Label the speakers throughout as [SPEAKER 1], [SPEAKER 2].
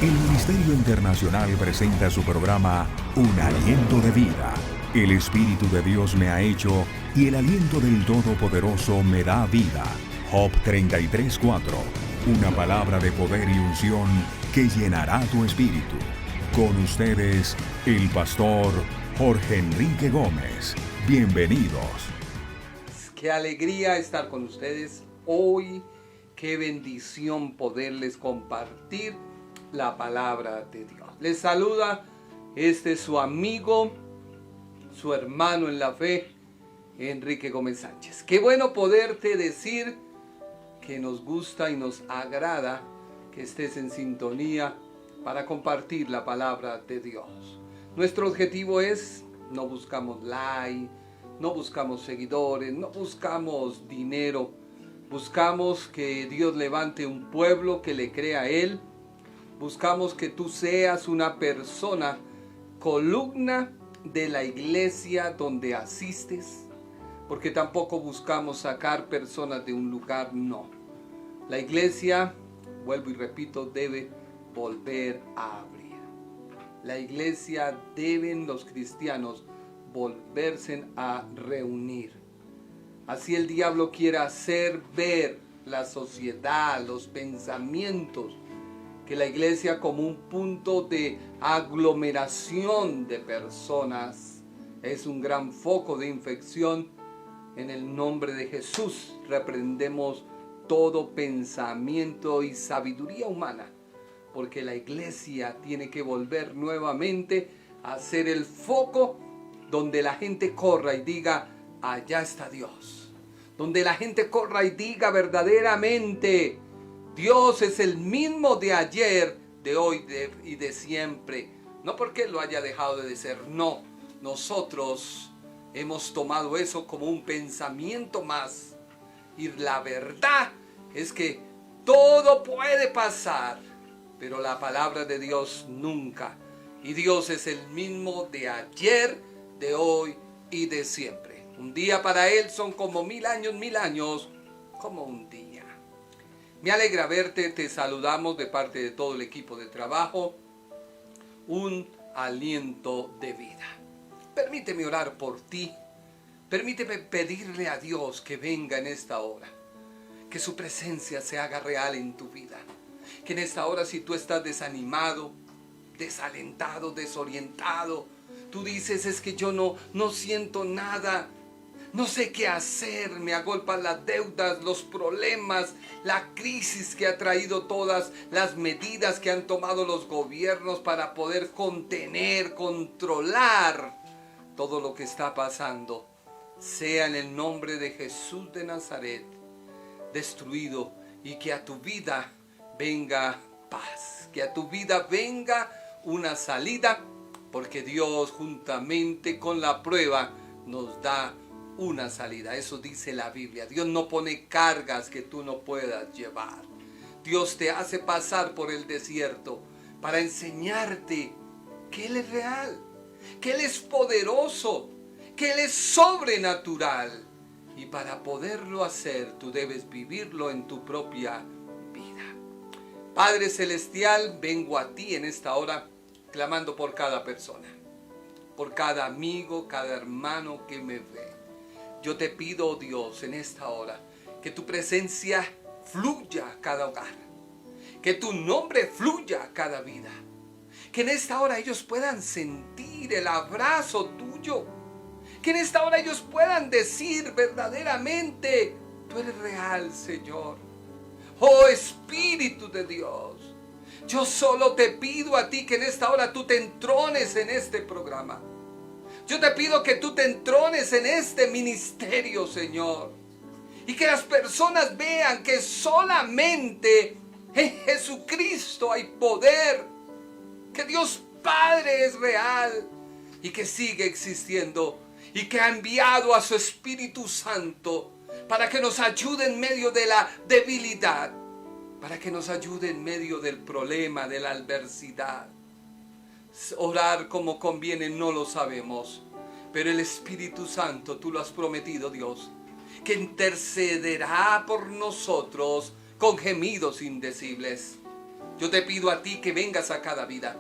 [SPEAKER 1] El Ministerio Internacional presenta su programa Un Aliento de Vida. El Espíritu de Dios me ha hecho y el aliento del Todopoderoso me da vida. Job 33:4. Una palabra de poder y unción que llenará tu espíritu. Con ustedes, el pastor Jorge Enrique Gómez. Bienvenidos.
[SPEAKER 2] Qué alegría estar con ustedes hoy. Qué bendición poderles compartir la palabra de Dios. Les saluda su amigo, su hermano en la fe, Enrique Gómez Sánchez. Qué bueno poderte decir que nos gusta y nos agrada que estés en sintonía para compartir la palabra de Dios. Nuestro objetivo es, no buscamos like, no buscamos seguidores, no buscamos dinero. Buscamos que Dios levante un pueblo que le crea a Él. Buscamos que tú seas una persona, columna de la iglesia donde asistes. Porque tampoco buscamos sacar personas de un lugar, no. La iglesia, vuelvo y repito, debe volver a abrir. La iglesia deben los cristianos volverse a reunir. Así el diablo quiere hacer ver la sociedad, los pensamientos, que la iglesia como un punto de aglomeración de personas es un gran foco de infección. En el nombre de Jesús reprendemos todo pensamiento y sabiduría humana, porque la iglesia tiene que volver nuevamente a ser el foco donde la gente corra y diga, allá está Dios. Donde la gente corra y diga verdaderamente, Dios es el mismo de ayer, de hoy y de siempre. No porque lo haya dejado de ser, no. Nosotros hemos tomado eso como un pensamiento más. Y la verdad es que todo puede pasar, pero la palabra de Dios nunca. Y Dios es el mismo de ayer, de hoy y de siempre. Un día para Él son como 1000 años como un día. Me alegra verte, te saludamos de parte de todo el equipo de trabajo. Un aliento de vida. Permíteme orar por ti. Permíteme pedirle a Dios que venga en esta hora. Que su presencia se haga real en tu vida. Que en esta hora, si tú estás desanimado, desalentado, desorientado, tú dices, es que yo no siento nada. No sé qué hacer, me agolpan las deudas, los problemas, la crisis que ha traído todas las medidas que han tomado los gobiernos para poder contener, controlar todo lo que está pasando. Sea en el nombre de Jesús de Nazaret destruido y que a tu vida venga paz, que a tu vida venga una salida, porque Dios juntamente con la prueba nos da una salida. Eso dice la Biblia. Dios no pone cargas que tú no puedas llevar. Dios te hace pasar por el desierto para enseñarte que Él es real, que Él es poderoso, que Él es sobrenatural. Y para poderlo hacer, tú debes vivirlo en tu propia vida. Padre Celestial, vengo a ti en esta hora clamando por cada persona, por cada amigo, cada hermano que me ve. Yo te pido, oh Dios, en esta hora, que tu presencia fluya a cada hogar, que tu nombre fluya a cada vida, que en esta hora ellos puedan sentir el abrazo tuyo, que en esta hora ellos puedan decir verdaderamente, tú eres real, Señor. Oh Espíritu de Dios, yo solo te pido a ti que en esta hora tú te entrones en este programa. Yo te pido que tú te entrones en este ministerio, Señor. Y que las personas vean que solamente en Jesucristo hay poder. Que Dios Padre es real y que sigue existiendo. Y que ha enviado a su Espíritu Santo para que nos ayude en medio de la debilidad. Para que nos ayude en medio del problema, de la adversidad. Orar como conviene no lo sabemos, pero el Espíritu Santo, tú lo has prometido, Dios, que intercederá por nosotros con gemidos indecibles. Yo te pido a ti que vengas a cada vida.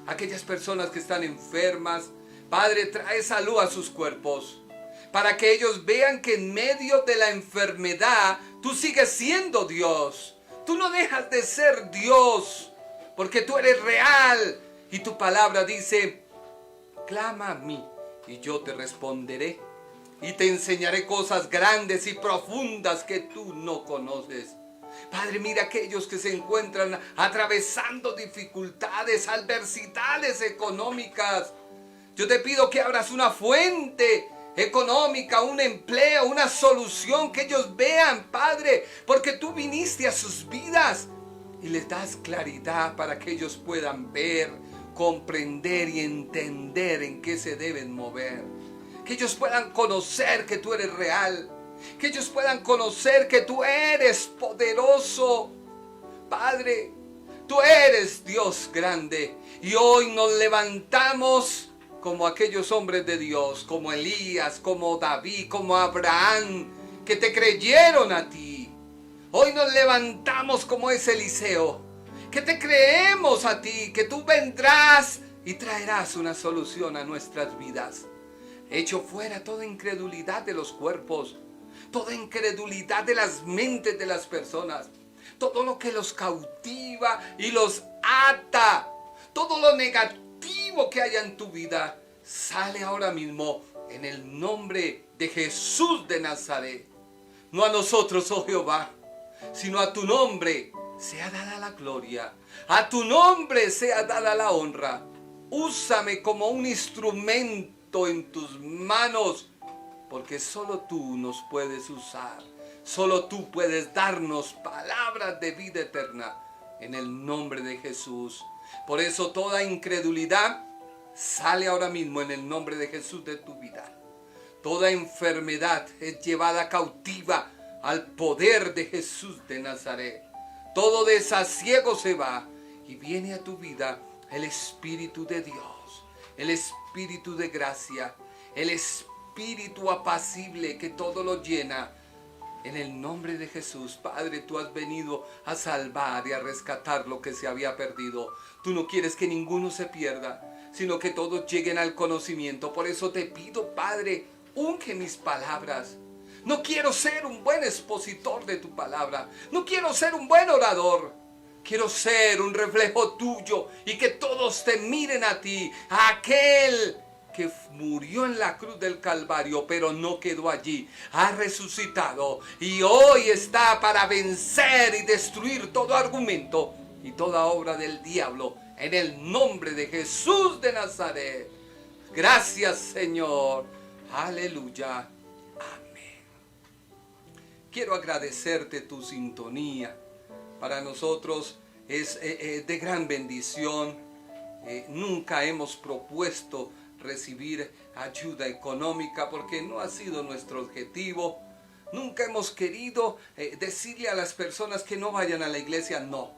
[SPEAKER 2] Aquellas personas que están enfermas, Padre, trae salud a sus cuerpos, para que ellos vean que en medio de la enfermedad tú sigues siendo Dios. Tú no dejas de ser Dios, porque tú eres real. Y tu palabra dice, clama a mí y yo te responderé. Y te enseñaré cosas grandes y profundas que tú no conoces. Padre, mira aquellos que se encuentran atravesando dificultades, adversidades económicas. Yo te pido que abras una fuente económica, un empleo, una solución que ellos vean, Padre, porque tú viniste a sus vidas y les das claridad para que ellos puedan ver, comprender y entender en qué se deben mover. Que ellos puedan conocer que tú eres real. Que ellos puedan conocer que tú eres poderoso. Padre, tú eres Dios grande. Y hoy nos levantamos como aquellos hombres de Dios, como Elías, como David, como Abraham, que te creyeron a ti. Hoy nos levantamos como ese Eliseo, que te creemos a ti, que tú vendrás y traerás una solución a nuestras vidas. Echo fuera toda incredulidad de los cuerpos, toda incredulidad de las mentes de las personas, todo lo que los cautiva y los ata, todo lo negativo que haya en tu vida, sale ahora mismo en el nombre de Jesús de Nazaret. No a nosotros, oh Jehová, sino a tu nombre sea dada la gloria, a tu nombre sea dada la honra. Úsame como un instrumento en tus manos, porque solo tú nos puedes usar, solo tú puedes darnos palabras de vida eterna en el nombre de Jesús. Por eso toda incredulidad sale ahora mismo en el nombre de Jesús de tu vida. Toda enfermedad es llevada cautiva al poder de Jesús de Nazaret. Todo desasiego se va y viene a tu vida el Espíritu de Dios, el Espíritu de gracia, el Espíritu apacible que todo lo llena. En el nombre de Jesús, Padre, tú has venido a salvar y a rescatar lo que se había perdido. Tú no quieres que ninguno se pierda, sino que todos lleguen al conocimiento. Por eso te pido, Padre, unge mis palabras. No quiero ser un buen expositor de tu palabra. No quiero ser un buen orador. Quiero ser un reflejo tuyo y que todos te miren a ti, a aquel que murió en la cruz del Calvario, pero no quedó allí, ha resucitado y hoy está para vencer y destruir todo argumento y toda obra del diablo en el nombre de Jesús de Nazaret. Gracias, Señor. Aleluya. Amén. Quiero agradecerte tu sintonía. Para nosotros es de gran bendición. Nunca hemos propuesto recibir ayuda económica porque no ha sido nuestro objetivo. Nunca hemos querido decirle a las personas que no vayan a la iglesia. No,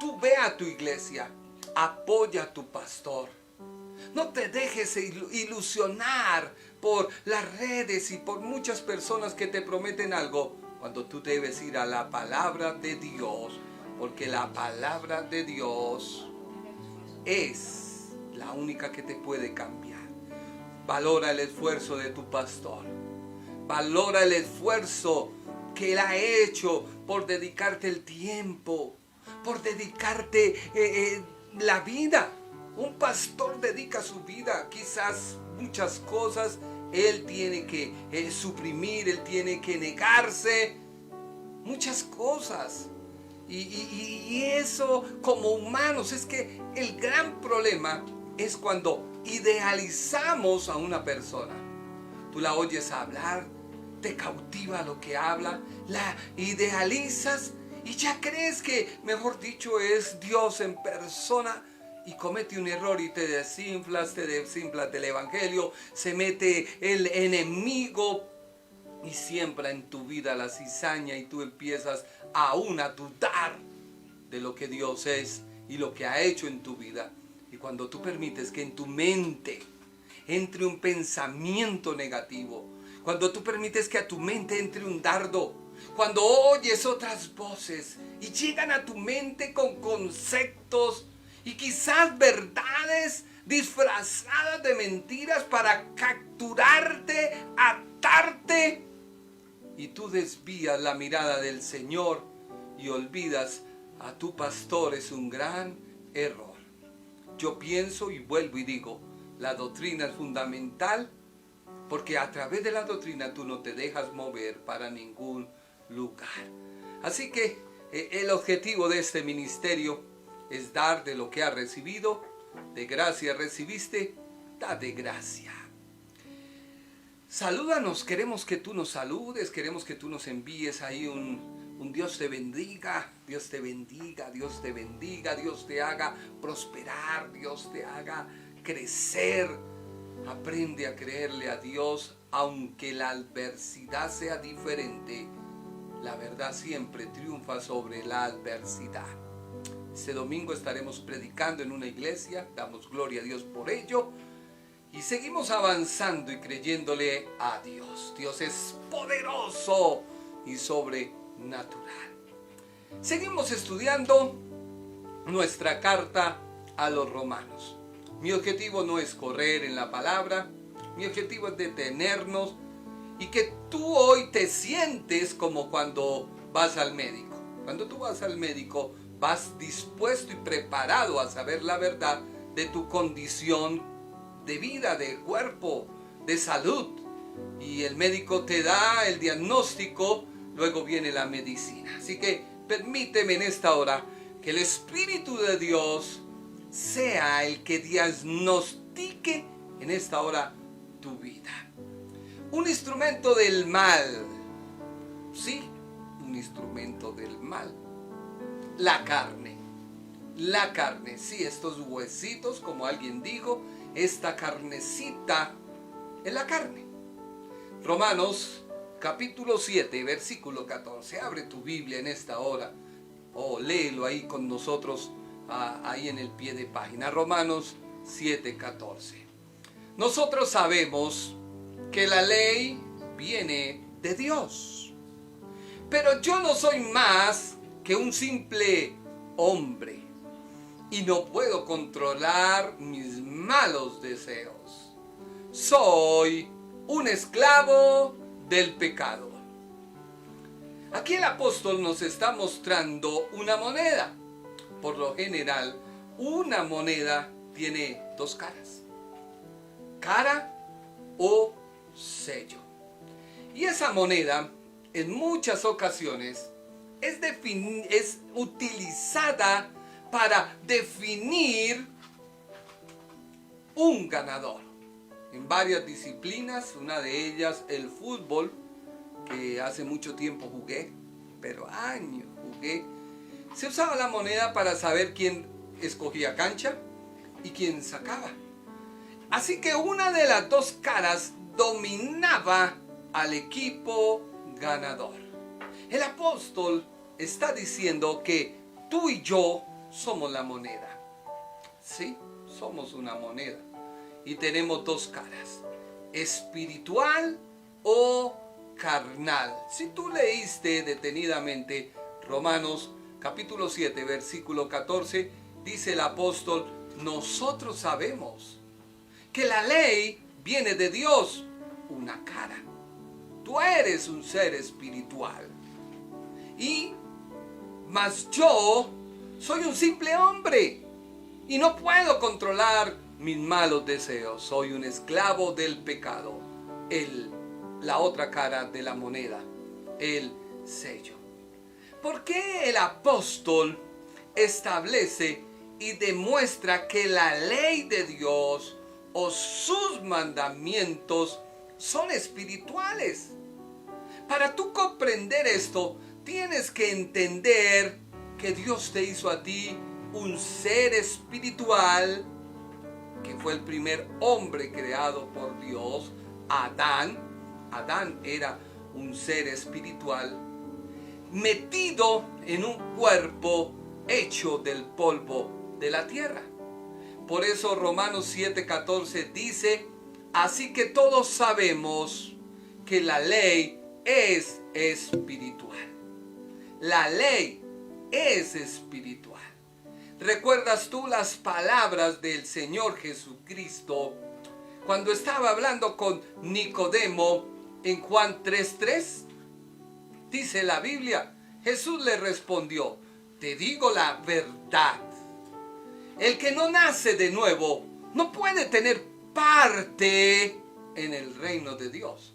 [SPEAKER 2] tú ve a tu iglesia, apoya a tu pastor. No te dejes ilusionar por las redes y por muchas personas que te prometen algo, cuando tú debes ir a la palabra de Dios, porque la palabra de Dios es la única que te puede cambiar. Valora el esfuerzo de tu pastor. Valora el esfuerzo que él ha hecho por dedicarte el tiempo, por dedicarte la vida. Un pastor dedica su vida, quizás muchas cosas él tiene que suprimir, él tiene que negarse, muchas cosas. Y eso como humanos, es que el gran problema es cuando idealizamos a una persona. Tú la oyes hablar, te cautiva lo que habla, la idealizas y ya crees que, mejor dicho, es Dios en persona, y comete un error y te desinflas del evangelio, se mete el enemigo y siembra en tu vida la cizaña y tú empiezas aún a dudar de lo que Dios es y lo que ha hecho en tu vida. Y cuando tú permites que en tu mente entre un pensamiento negativo, cuando tú permites que a tu mente entre un dardo, Cuando oyes otras voces y llegan a tu mente con conceptos y quizás verdades disfrazadas de mentiras para capturarte, atarte, y tú desvías la mirada del Señor y olvidas a tu pastor, es un gran error. Yo pienso y vuelvo y digo, la doctrina es fundamental, porque a través de la doctrina tú no te dejas mover para ningún lugar. Así que el objetivo de este ministerio es dar de lo que has recibido. De gracia recibiste, da de gracia. Salúdanos, queremos que tú nos saludes, queremos que tú nos envíes ahí un Dios te bendiga, Dios te bendiga, Dios te bendiga, Dios te haga prosperar, Dios te haga crecer. Aprende a creerle a Dios, aunque la adversidad sea diferente. La verdad siempre triunfa sobre la adversidad. Este domingo estaremos predicando en una iglesia, damos gloria a Dios por ello. Y seguimos avanzando y creyéndole a Dios. Dios es poderoso y sobrenatural. Seguimos estudiando nuestra carta a los romanos. Mi objetivo no es correr en la palabra, mi objetivo es detenernos y que tú hoy te sientes como cuando vas al médico. Cuando tú vas al médico, vas dispuesto y preparado a saber la verdad de tu condición de vida, de cuerpo, de salud. Y el médico te da el diagnóstico, luego viene la medicina. Así que permíteme en esta hora que el Espíritu de Dios sea el que diagnostique en esta hora tu vida. Un instrumento del mal, sí, un instrumento del mal. La carne, sí, estos huesitos, como alguien dijo, esta carnecita es la carne. Romanos capítulo 7, versículo 14. Abre tu Biblia en esta hora o léelo ahí con nosotros, ahí en el pie de página. Romanos 7, 14. Nosotros sabemos que la ley viene de Dios, pero yo no soy más que un simple hombre y no puedo controlar mis malos deseos. Soy un esclavo del pecado. Aquí el apóstol nos está mostrando una moneda. Por lo general, una moneda tiene dos caras: cara o sello. Y esa moneda, en muchas ocasiones, es utilizada para definir un ganador. En varias disciplinas, una de ellas el fútbol, que hace mucho tiempo jugué, pero años jugué, se usaba la moneda para saber quién escogía cancha y quién sacaba. Así que una de las dos caras dominaba al equipo ganador. El apóstol está diciendo que tú y yo somos la moneda. Sí, somos una moneda. Y tenemos dos caras: espiritual o carnal. Si tú leíste detenidamente Romanos capítulo 7, versículo 14, dice el apóstol: nosotros sabemos que la ley viene de Dios, una cara. Tú eres un ser espiritual. Mas yo soy un simple hombre y no puedo controlar mis malos deseos. Soy un esclavo del pecado. La otra cara de la moneda, el sello. ¿Por qué el apóstol establece y demuestra que la ley de Dios o sus mandamientos son espirituales? Para tú comprender esto, tienes que entender que Dios te hizo a ti un ser espiritual, que fue el primer hombre creado por Dios, Adán. Adán era un ser espiritual metido en un cuerpo hecho del polvo de la tierra. Por eso Romanos 7:14 dice: así que todos sabemos que la ley es espiritual. La ley es espiritual. ¿Recuerdas tú las palabras del Señor Jesucristo cuando estaba hablando con Nicodemo en Juan 3:3? Dice la Biblia, Jesús le respondió: te digo la verdad. El que no nace de nuevo no puede tener parte en el reino de Dios.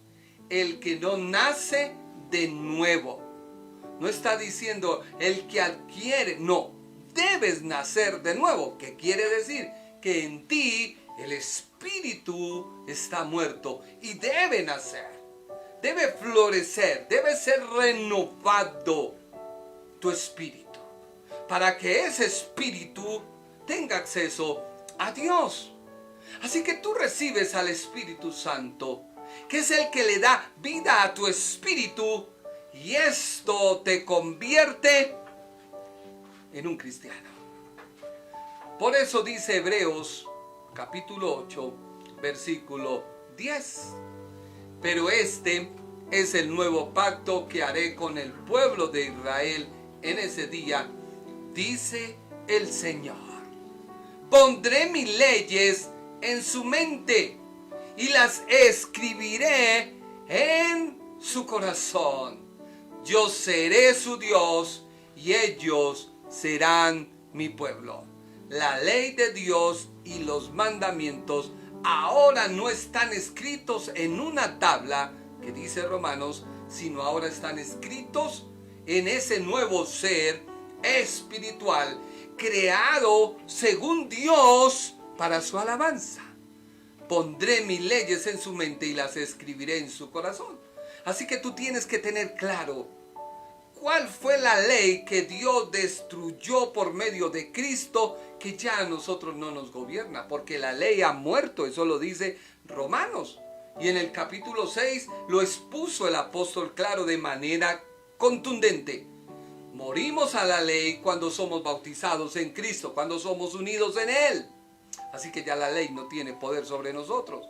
[SPEAKER 2] El que no nace de nuevo. No está diciendo el que adquiere, no. Debes nacer de nuevo. ¿Qué quiere decir? Que en ti el espíritu está muerto y debe nacer. Debe florecer, debe ser renovado tu espíritu. Para que ese espíritu tenga acceso a Dios. Así que tú recibes al Espíritu Santo, que es el que le da vida a tu espíritu, y esto te convierte en un cristiano. Por eso dice Hebreos capítulo 8, versículo 10. Pero este es el nuevo pacto que haré con el pueblo de Israel en ese día, dice el Señor. Pondré mis leyes en su mente y las escribiré en su corazón. Yo seré su Dios y ellos serán mi pueblo. La ley de Dios y los mandamientos ahora no están escritos en una tabla, que dice Romanos, sino ahora están escritos en ese nuevo ser espiritual, creado según Dios para su alabanza. Pondré mis leyes en su mente y las escribiré en su corazón. Así que tú tienes que tener claro cuál fue la ley que Dios destruyó por medio de Cristo, que ya a nosotros no nos gobierna, porque la ley ha muerto. Eso lo dice Romanos. Y en el capítulo 6 lo expuso el apóstol claro de manera contundente. Morimos a la ley cuando somos bautizados en Cristo, cuando somos unidos en Él. Así que ya la ley no tiene poder sobre nosotros.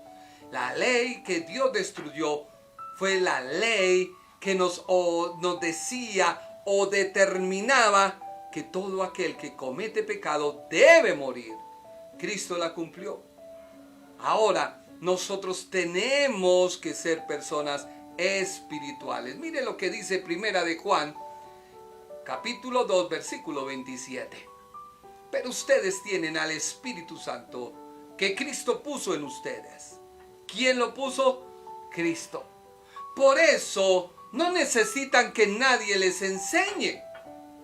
[SPEAKER 2] La ley que Dios destruyó fue la ley que nos decía o determinaba que todo aquel que comete pecado debe morir. Cristo la cumplió. Ahora nosotros tenemos que ser personas espirituales. Mire lo que dice Primera de Juan, capítulo 2, versículo 27. Pero ustedes tienen al Espíritu Santo que Cristo puso en ustedes. ¿Quién lo puso? Cristo. Por eso no necesitan que nadie les enseñe.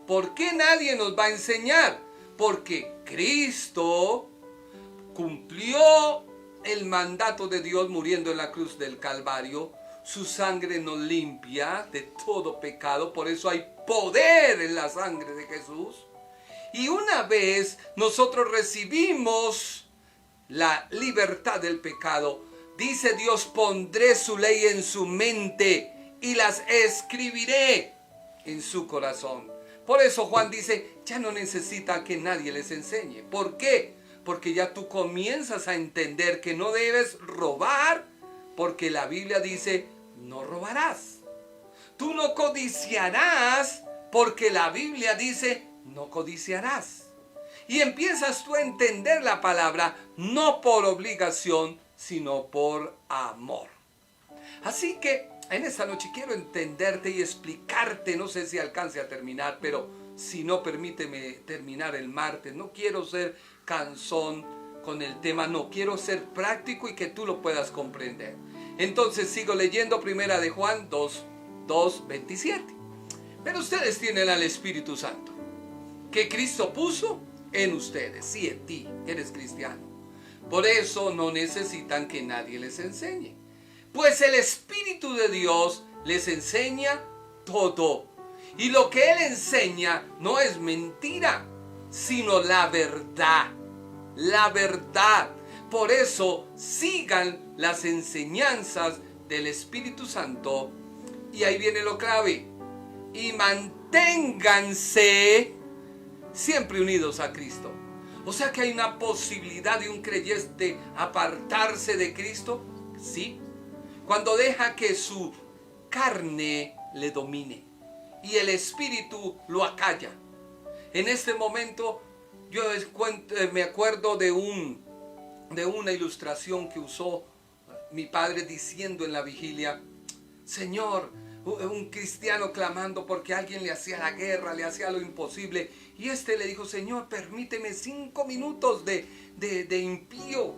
[SPEAKER 2] ¿Por qué nadie nos va a enseñar? Porque Cristo cumplió el mandato de Dios muriendo en la cruz del Calvario. Su sangre nos limpia de todo pecado. Por eso hay poder en la sangre de Jesús. Y una vez nosotros recibimos la libertad del pecado, dice Dios: pondré su ley en su mente y las escribiré en su corazón. Por eso Juan dice, ya no necesita que nadie les enseñe. ¿Por qué? Porque ya tú comienzas a entender que no debes robar, porque la Biblia dice, no robarás. Tú no codiciarás, porque la Biblia dice, no codiciarás. Y empiezas tú a entender la palabra, no por obligación, sino por amor. Así que en esta noche quiero entenderte y explicarte, no sé si alcance a terminar, pero si no, permíteme terminar el martes. No quiero ser cansón con el tema, no, quiero ser práctico y que tú lo puedas comprender. Entonces sigo leyendo Primera de Juan 2:27. Pero ustedes tienen al Espíritu Santo, que Cristo puso en ustedes, sí, en ti, eres cristiano. Por eso no necesitan que nadie les enseñe, pues el Espíritu de Dios les enseña todo. Y lo que Él enseña no es mentira, sino la verdad. La verdad. Por eso sigan las enseñanzas del Espíritu Santo. Y ahí viene lo clave. Y manténganse siempre unidos a Cristo. O sea que hay una posibilidad de un creyente apartarse de Cristo. Sí. Cuando deja que su carne le domine y el espíritu lo acalla. En este momento yo me acuerdo de una ilustración que usó mi padre diciendo en la vigilia: Señor, un cristiano clamando porque alguien le hacía la guerra, le hacía lo imposible, y le dijo: Señor, permíteme 5 minutos de impío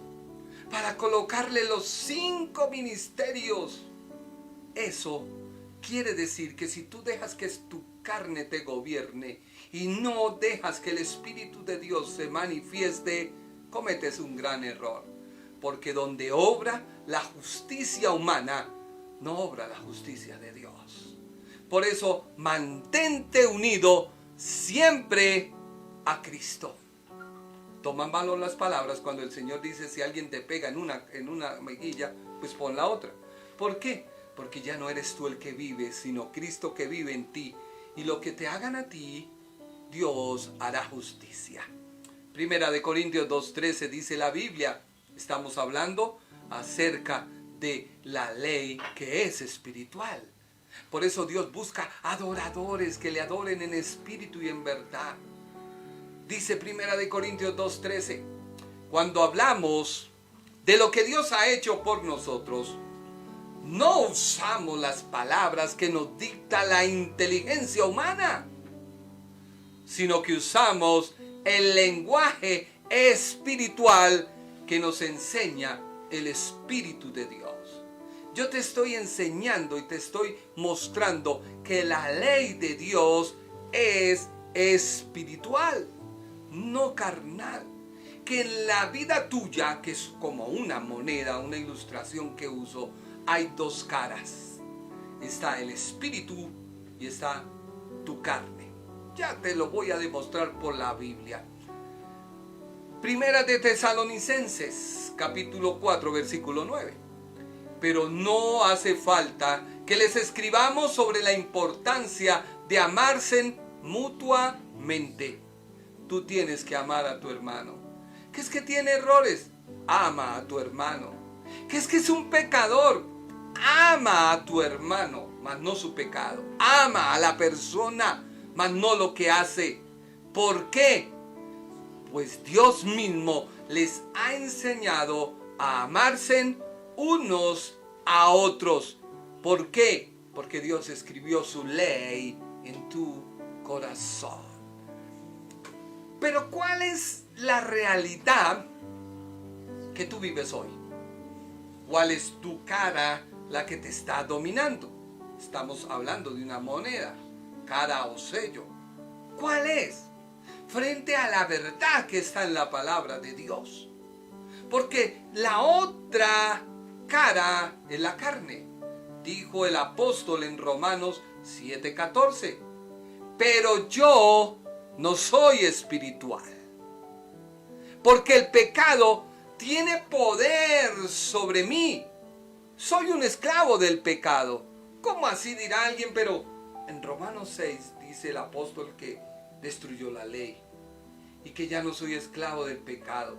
[SPEAKER 2] para colocarle los 5 ministerios. Eso quiere decir que si tú dejas que tu carne te gobierne y no dejas que el Espíritu de Dios se manifieste, cometes un gran error. Porque donde obra la justicia humana, no obra la justicia de Dios. Por eso, mantente unido siempre a Cristo. Toman valor las palabras cuando el Señor dice: si alguien te pega en una mejilla, pues pon la otra. ¿Por qué? Porque ya no eres tú el que vive, sino Cristo que vive en ti. Y lo que te hagan a ti, Dios hará justicia. Primera de Corintios 2:13 dice la Biblia. Estamos hablando acerca de la ley que es espiritual. Por eso Dios busca adoradores que le adoren en espíritu y en verdad. Dice Primera de Corintios 2:13, cuando hablamos de lo que Dios ha hecho por nosotros, no usamos las palabras que nos dicta la inteligencia humana, sino que usamos el lenguaje espiritual que nos enseña el Espíritu de Dios. Yo te estoy enseñando y te estoy mostrando que la ley de Dios es espiritual, no carnal. Que en la vida tuya, que es como una moneda, una ilustración que uso, hay 2 caras. Está el espíritu y está tu carne. Ya te lo voy a demostrar por la Biblia. Primera de Tesalonicenses, capítulo 4, versículo 9. Pero no hace falta que les escribamos sobre la importancia de amarse mutuamente. Tú tienes que amar a tu hermano. ¿Qué es que tiene errores? Ama a tu hermano. ¿Qué es que es un pecador? Ama a tu hermano, mas no su pecado. Ama a la persona, mas no lo que hace. ¿Por qué? Pues Dios mismo les ha enseñado a amarse unos a otros. ¿Por qué? Porque Dios escribió su ley en tu corazón. Pero ¿cuál es la realidad que tú vives hoy? ¿Cuál es tu cara la que te está dominando? Estamos hablando de una moneda, cara o sello. ¿Cuál es? Frente a la verdad que está en la palabra de Dios. Porque la otra cara es la carne. Dijo el apóstol en Romanos 7:14. Pero yo no soy espiritual. Porque el pecado tiene poder sobre mí. Soy un esclavo del pecado. ¿Cómo así dirá alguien? Pero en Romanos 6 dice el apóstol que destruyó la ley y que ya no soy esclavo del pecado.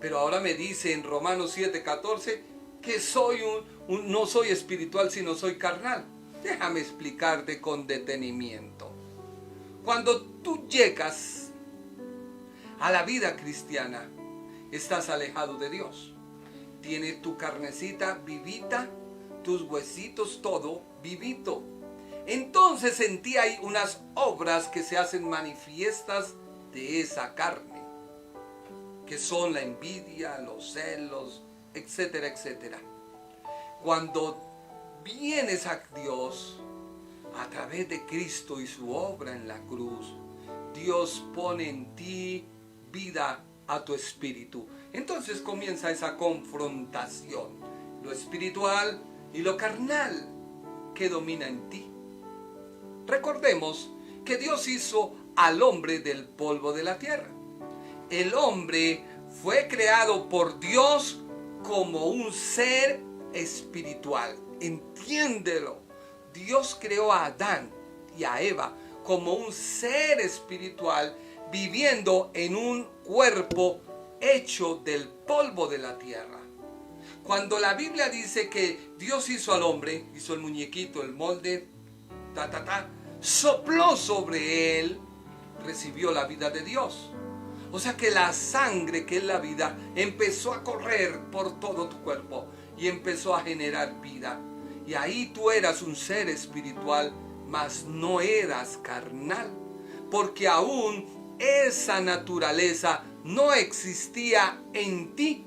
[SPEAKER 2] Pero ahora me dice en Romanos 7:14 que no soy espiritual, sino soy carnal. Déjame explicarte con detenimiento. Cuando tú llegas a la vida cristiana, estás alejado de Dios. Tienes tu carnecita vivita, tus huesitos, todo vivito. Entonces en ti hay unas obras que se hacen manifiestas de esa carne, que son la envidia, los celos, etcétera, etcétera. Cuando vienes a Dios a través de Cristo y su obra en la cruz, Dios pone en ti vida a tu espíritu. Entonces comienza esa confrontación, lo espiritual y lo carnal que domina en ti. Recordemos que Dios hizo al hombre del polvo de la tierra. El hombre fue creado por Dios como un ser espiritual. Entiéndelo. Dios creó a Adán y a Eva como un ser espiritual viviendo en un cuerpo hecho del polvo de la tierra. Cuando la Biblia dice que Dios hizo al hombre, hizo el muñequito, el molde, sopló sobre él, recibió la vida de Dios. O sea que la sangre, que es la vida, empezó a correr por todo tu cuerpo y empezó a generar vida. Y ahí tú eras un ser espiritual, mas no eras carnal, porque aún esa naturaleza no existía en ti.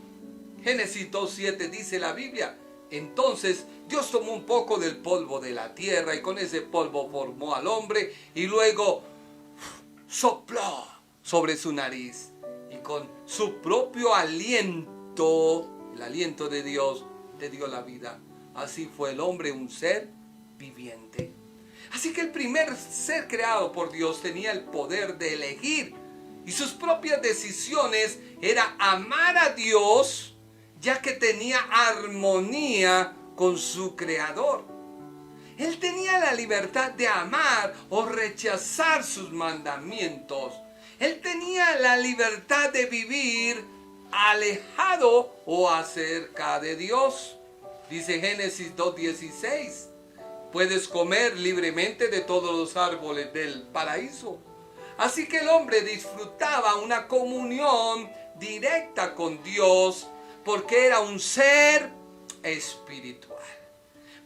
[SPEAKER 2] Génesis 2:7 dice la Biblia: entonces Dios tomó un poco del polvo de la tierra y con ese polvo formó al hombre y luego sopló sobre su nariz y con su propio aliento, el aliento de Dios, le dio la vida. Así fue el hombre un ser viviente. Así que el primer ser creado por Dios tenía el poder de elegir y sus propias decisiones era amar a Dios, ya que tenía armonía con su creador. Él tenía la libertad de amar o rechazar sus mandamientos. Él tenía la libertad de vivir alejado o acerca de Dios. Dice Génesis 2:16, puedes comer libremente de todos los árboles del paraíso. Así que el hombre disfrutaba una comunión directa con Dios porque era un ser espiritual.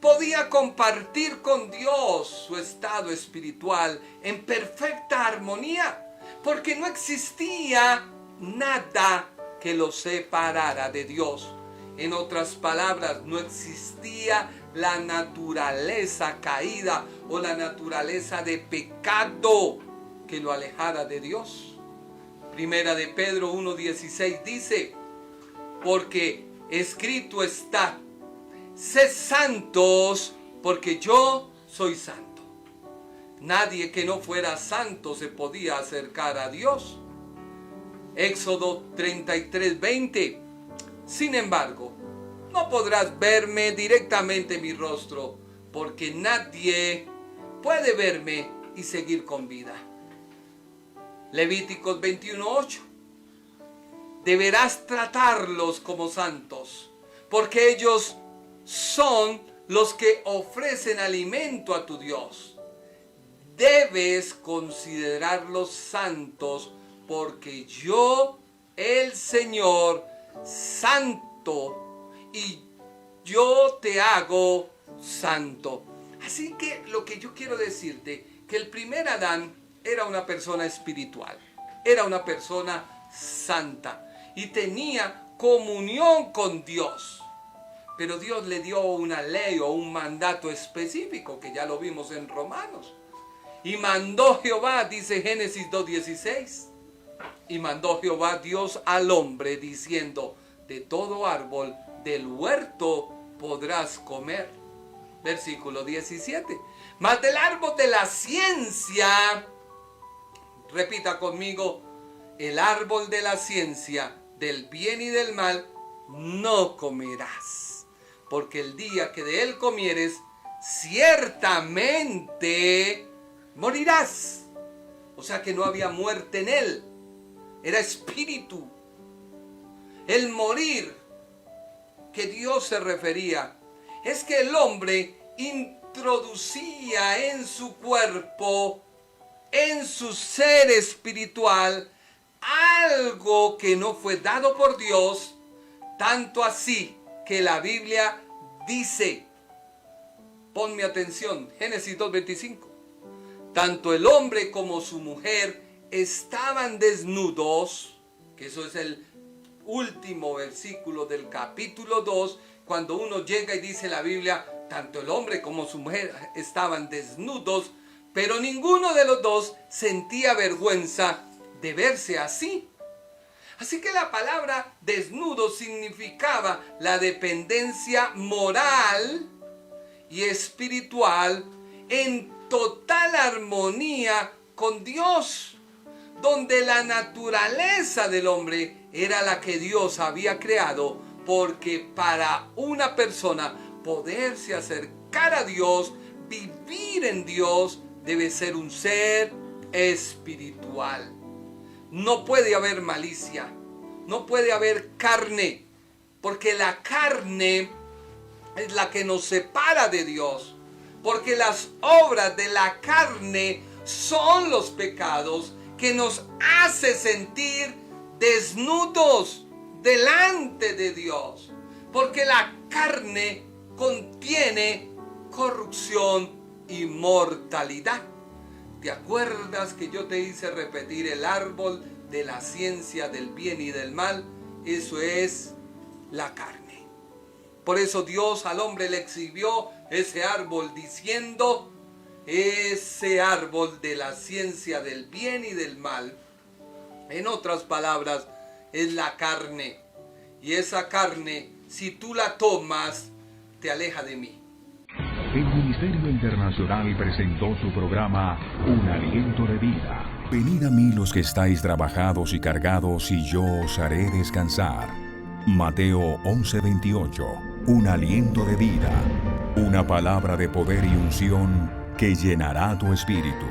[SPEAKER 2] Podía compartir con Dios su estado espiritual en perfecta armonía, porque no existía nada que lo separara de Dios. En otras palabras, no existía la naturaleza caída o la naturaleza de pecado que lo alejara de Dios. Primera de Pedro 1:16 dice: porque escrito está, sed santos porque yo soy santo. Nadie que no fuera santo se podía acercar a Dios. Éxodo 33:20, sin embargo, no podrás verme directamente mi rostro, porque nadie puede verme y seguir con vida. Levíticos 21:8, deberás tratarlos como santos, porque ellos son los que ofrecen alimento a tu Dios. Debes considerarlos santos, porque yo, el Señor, santo, y yo te hago santo. Así que lo que yo quiero decirte, que el primer Adán era una persona espiritual, era una persona santa y tenía comunión con Dios. Pero Dios le dio una ley o un mandato específico, que ya lo vimos en Romanos. Y mandó Jehová, dice Génesis 2:16, y mandó Jehová Dios al hombre diciendo: de todo árbol del huerto podrás comer. Versículo 17. Mas del árbol de la ciencia, repita conmigo, el árbol de la ciencia del bien y del mal no comerás, porque el día que de él comieres, ciertamente morirás. O sea que no había muerte en él, era espíritu. El morir que Dios se refería es que el hombre introducía en su cuerpo, en su ser espiritual, algo que no fue dado por Dios, tanto así que la Biblia dice, ponme atención, Génesis 2:25, tanto el hombre como su mujer estaban desnudos, que eso es el último versículo del capítulo 2, cuando uno llega y dice la Biblia, tanto el hombre como su mujer estaban desnudos, pero ninguno de los dos sentía vergüenza de verse así. Así que la palabra desnudo significaba la dependencia moral y espiritual en total armonía con Dios, donde la naturaleza del hombre era la que Dios había creado, porque para una persona poderse acercar a Dios, vivir en Dios, debe ser un ser espiritual. No puede haber malicia, no puede haber carne, Porque la carne es la que nos separa de Dios. Porque las obras de la carne son los pecados que nos hace sentir desnudos delante de Dios. Porque la carne contiene corrupción y mortalidad. ¿Te acuerdas que yo te hice repetir el árbol de la ciencia del bien y del mal? Eso es la carne. Por eso Dios al hombre le exhibió ese árbol diciendo: ese árbol de la ciencia del bien y del mal, en otras palabras, es la carne. Y esa carne, si tú la tomas, te aleja de mí.
[SPEAKER 1] El Ministerio Internacional presentó su programa Un Aliento de Vida. Venid a mí los que estáis trabajados y cargados, y yo os haré descansar. Mateo 11:28. Un aliento de vida. Una palabra de poder y unción que llenará tu espíritu.